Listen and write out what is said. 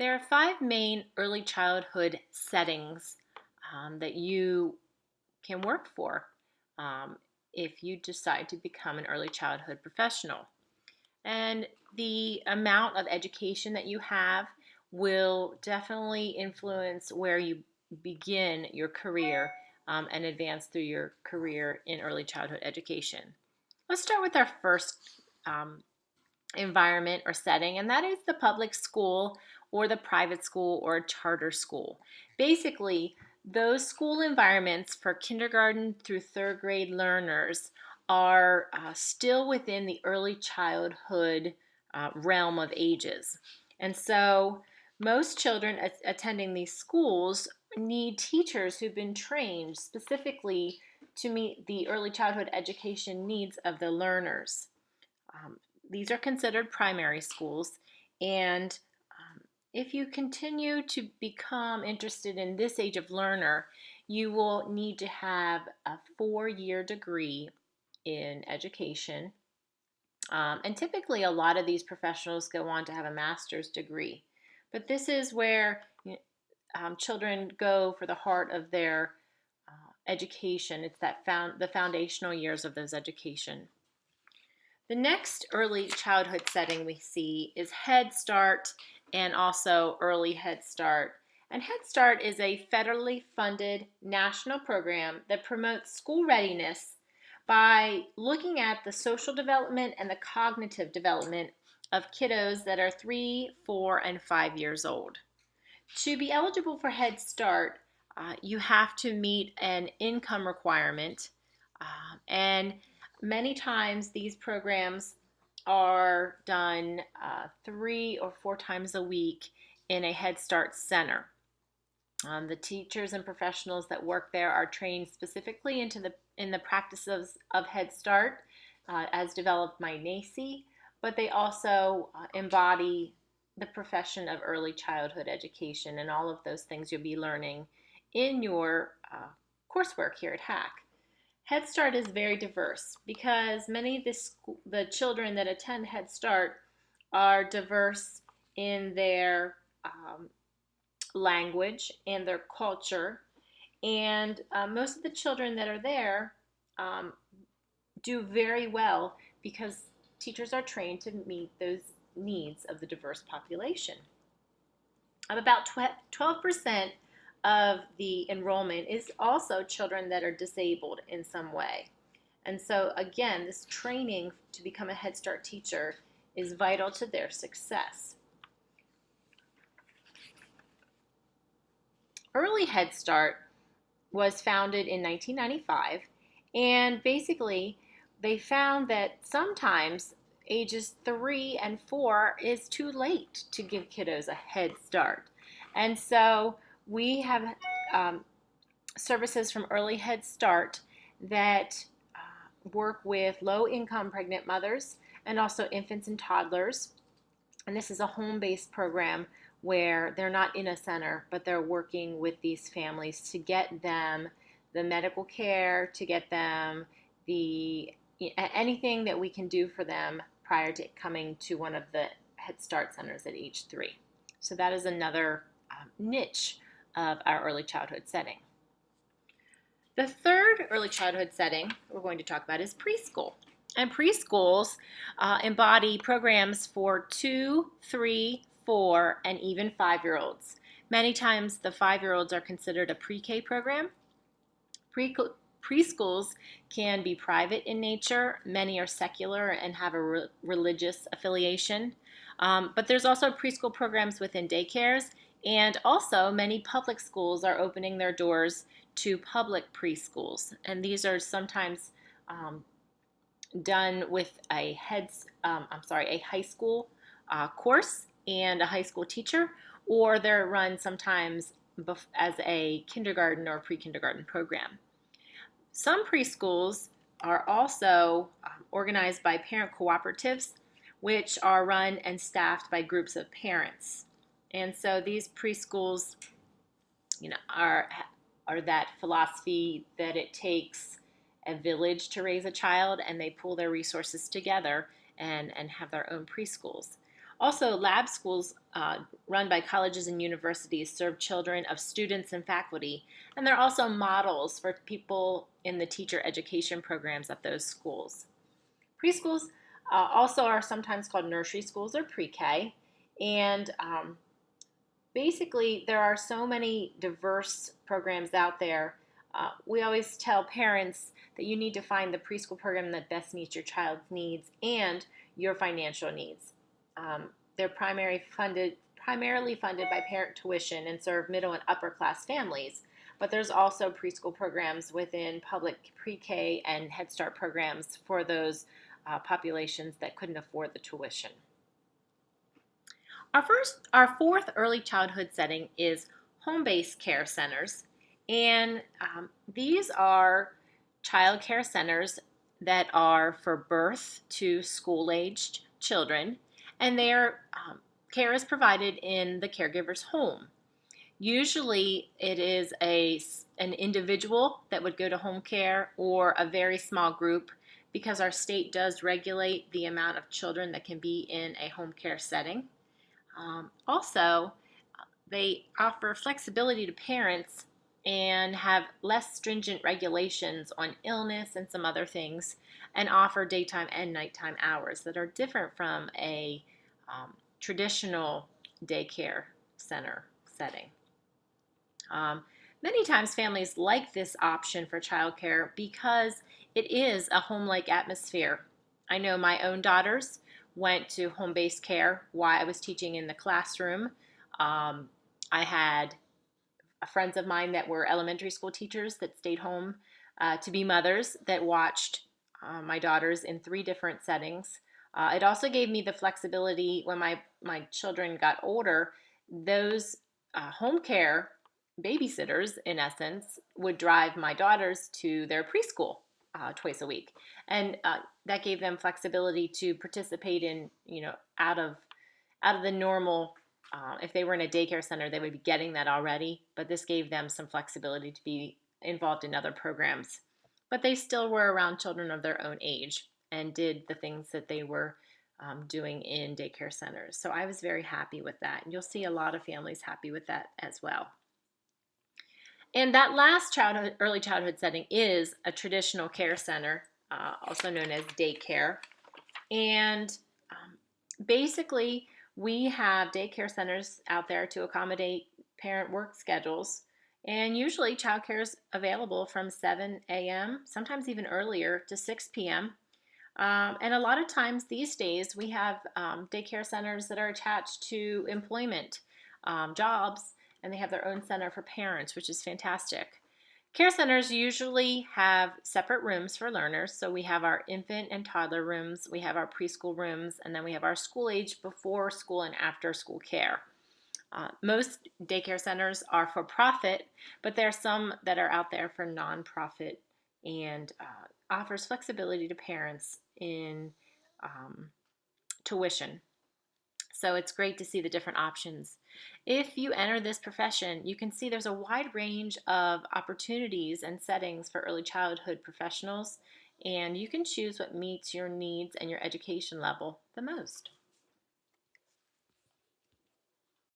There are five main early childhood settings that you can work for um, if you decide to become an early childhood professional. And the amount of education that you have will definitely influence where you begin your career and advance through your career in early childhood education. Let's start with our first um, environment or setting, and that is the public school or the private school or a charter school. Basically, those school environments for kindergarten through third grade learners are still within the early childhood realm of ages. And so, most children attending these schools need teachers who've been trained specifically to meet the early childhood education needs of the learners. Um, these are considered primary schools, and if you continue to become interested in this age of learner, you will need to have a 4-year degree in education. And typically, a lot of these professionals go on to have a master's degree. But this is where children go for the heart of their education. It's the foundational years of those education. The next early childhood setting we see is Head Start and also Early Head Start. And Head Start is a federally funded national program that promotes school readiness by looking at the social development and the cognitive development of kiddos that are 3, 4, and 5 years old. To be eligible for Head Start, you have to meet an income requirement, and many times these programs are done 3 or 4 times a week in a Head Start center. The teachers and professionals that work there are trained specifically in the practices of Head Start as developed by NACCE, but they also embody the profession of early childhood education, and all of those things you'll be learning in your coursework here at HAC. Head Start is very diverse because many of the children that attend Head Start are diverse in their language and their culture, and most of the children that are there do very well because teachers are trained to meet those needs of the diverse population. About 12% of the enrollment is also children that are disabled in some way. And so again, this training to become a Head Start teacher is vital to their success. Early Head Start was founded in 1995, and basically they found that sometimes ages 3 and 4 is too late to give kiddos a head start. And so we have services from Early Head Start that work with low-income pregnant mothers and also infants and toddlers. And this is a home-based program where they're not in a center, but they're working with these families to get them the medical care, to get them anything that we can do for them prior to coming to one of the Head Start centers at age 3. So that is another niche of our early childhood setting. The third early childhood setting we're going to talk about is preschool. And preschools embody programs for 2, 3, 4, and even 5-year-olds. Many times the 5-year-olds are considered a pre-K program. Preschools can be private in nature. Many are secular and have a religious affiliation. But there's also preschool programs within daycares, and also many public schools are opening their doors to public preschools. And these are sometimes done with a high school course and a high school teacher, or they're run sometimes as a kindergarten or pre-kindergarten program. Some preschools are also organized by parent cooperatives, which are run and staffed by groups of parents. And so these preschools, are that philosophy that it takes a village to raise a child, and they pool their resources together and have their own preschools. Also, lab schools run by colleges and universities serve children of students and faculty, and they're also models for people in the teacher education programs at those schools. Preschools also are sometimes called nursery schools or pre-K, and basically there are so many diverse programs out there. We always tell parents that you need to find the preschool program that best meets your child's needs and your financial needs. They're primarily funded by parent tuition and serve middle and upper class families, but there's also preschool programs within public pre-K and Headstart programs for those populations that couldn't afford the tuition. Our fourth early childhood setting is home-based care centers, and these are child care centers that are for birth to school-aged children, and their care is provided in the caregiver's home. Usually it is an individual that would go to home care or a very small group, because our state does regulate the amount of children that can be in a home care setting. Also, they offer flexibility to parents and have less stringent regulations on illness and some other things, and offer daytime and nighttime hours that are different from a traditional daycare center setting. Many times families like this option for childcare because it is a home-like atmosphere. I know my own daughters went to home-based care while I was teaching in the classroom. I had friends of mine that were elementary school teachers that stayed home to be mothers that watched my daughters in 3 different settings. It also gave me the flexibility when my children got older. Those home care babysitters, in essence, would drive my daughters to their preschool twice a week, and that gave them flexibility to participate in, out of the normal. If they were in a daycare center, they would be getting that already, but this gave them some flexibility to be involved in other programs. But they still were around children of their own age and did the things that they were doing in daycare centers. So I was very happy with that. And you'll see a lot of families happy with that as well. And that last early childhood setting is a traditional care center, also known as daycare. And basically, we have daycare centers out there to accommodate parent work schedules. And usually childcare is available from 7 a.m., sometimes even earlier, to 6 p.m. And a lot of times these days we have daycare centers that are attached to employment jobs, and they have their own center for parents, which is fantastic. Care centers usually have separate rooms for learners. So we have our infant and toddler rooms, we have our preschool rooms, and then we have our school age before school and after school care. Most daycare centers are for profit, but there are some that are out there for nonprofit and offers flexibility to parents in tuition. So it's great to see the different options. If you enter this profession, you can see there's a wide range of opportunities and settings for early childhood professionals, and you can choose what meets your needs and your education level the most.